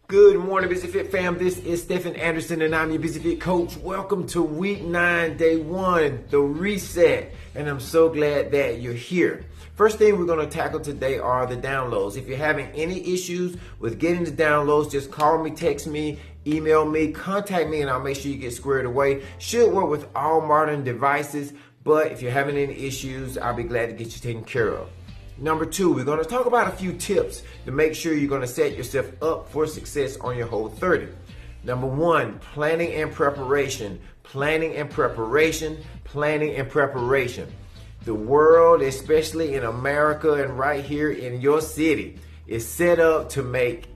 Good morning, Busy Fit fam. This is Stephen Anderson, and I'm your Busy Fit coach. Welcome to week 9, day 1, the reset. And I'm so glad that you're here. First thing we're going to tackle today are the downloads. If you're having any issues with getting the downloads, just call me, text me, email me, contact me, and I'll make sure you get squared away. Should work with all modern devices, but if you're having any issues, I'll be glad to get you taken care of. Number 2, we're going to talk about a few tips to make sure you're going to set yourself up for success on your Whole 30. Number 1, planning and preparation. Planning and preparation. Planning and preparation. The world, especially in America and right here in your city, is set up to make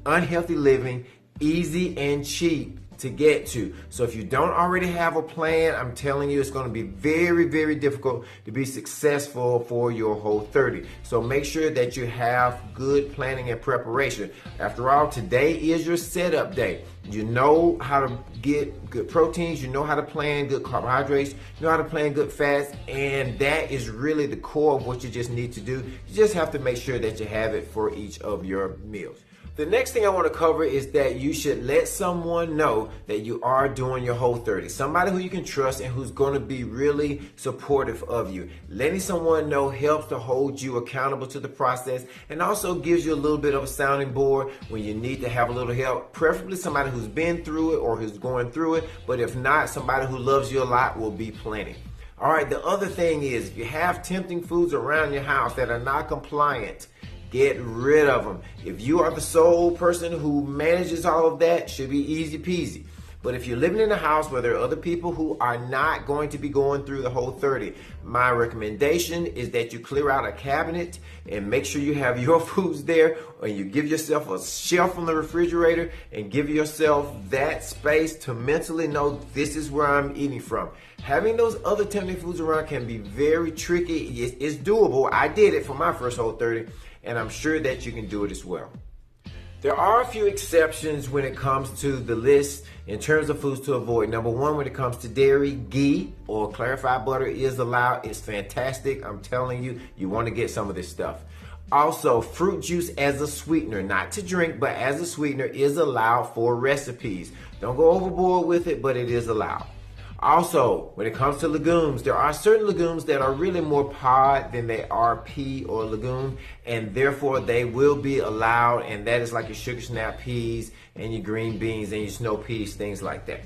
unhealthy living easy and cheap to get to. So if you don't already have a plan, I'm telling you, it's going to be very, very difficult to be successful for your Whole 30. So make sure that you have good planning and preparation. After all, today is your setup day. You know how to get good proteins, you know how to plan good carbohydrates, you know how to plan good fats, and that is really the core of what you just need to do. You just have to make sure that you have it for each of your meals. The next thing I want to cover is that you should let someone know that you are doing your Whole 30. Somebody who you can trust and who's going to be really supportive of you. Letting someone know helps to hold you accountable to the process and also gives you a little bit of a sounding board when you need to have a little help. Preferably somebody who's been through it or who's going through it, but if not, somebody who loves you a lot will be plenty. All right, the other thing is if you have tempting foods around your house that are not compliant, get rid of them. If you are the sole person who manages all of that, should be easy peasy. But if you're living in a house where there are other people who are not going to be going through the Whole 30, my recommendation is that you clear out a cabinet and make sure you have your foods there, or you give yourself a shelf on the refrigerator and give yourself that space to mentally know this is where I'm eating from. Having those other tempting foods around can be very tricky. It's doable. I did it for my first Whole 30, and I'm sure that you can do it as well. There are a few exceptions when it comes to the list in terms of foods to avoid. Number 1, when it comes to dairy, ghee or clarified butter is allowed. It's fantastic. I'm telling you, you want to get some of this stuff. Also, fruit juice as a sweetener, not to drink, but as a sweetener is allowed for recipes. Don't go overboard with it, but it is allowed. Also, when it comes to legumes, there are certain legumes that are really more pod than they are pea or legume, and therefore they will be allowed, and that is like your sugar snap peas and your green beans and your snow peas, things like that.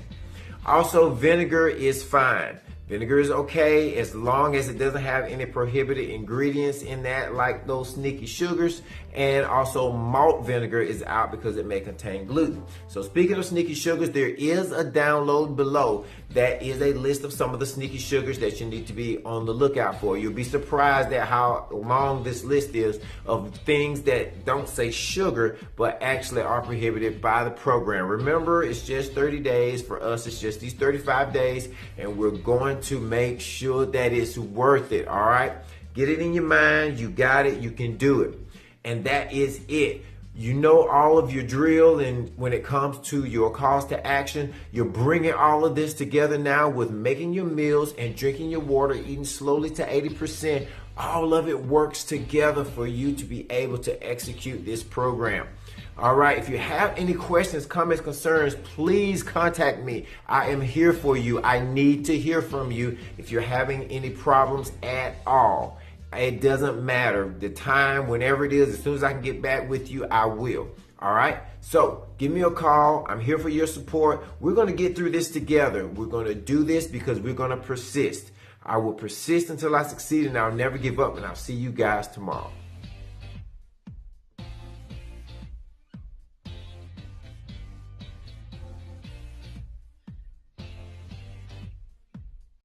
Also, vinegar is fine. Vinegar is okay as long as it doesn't have any prohibited ingredients in that, like those sneaky sugars. And also malt vinegar is out because it may contain gluten. So speaking of sneaky sugars, there is a download below that is a list of some of the sneaky sugars that you need to be on the lookout for. You'll be surprised at how long this list is of things that don't say sugar but actually are prohibited by the program. Remember, it's just 30 days. For us, it's just these 35 days, and we're going to make sure that it's worth it. All right, get it in your mind. You got it. You can do it. And that is it. You know all of your drill, and when it comes to your calls to action, you're bringing all of this together now with making your meals and drinking your water, eating slowly to 80%. All of it works together for you to be able to execute this program. All right, if you have any questions, comments, concerns, please contact me. I am here for you. I need to hear from you if you're having any problems at all. It doesn't matter. The time, whenever it is, as soon as I can get back with you, I will. All right? So give me a call. I'm here for your support. We're going to get through this together. We're going to do this because we're going to persist. I will persist until I succeed, and I'll never give up, and I'll see you guys tomorrow.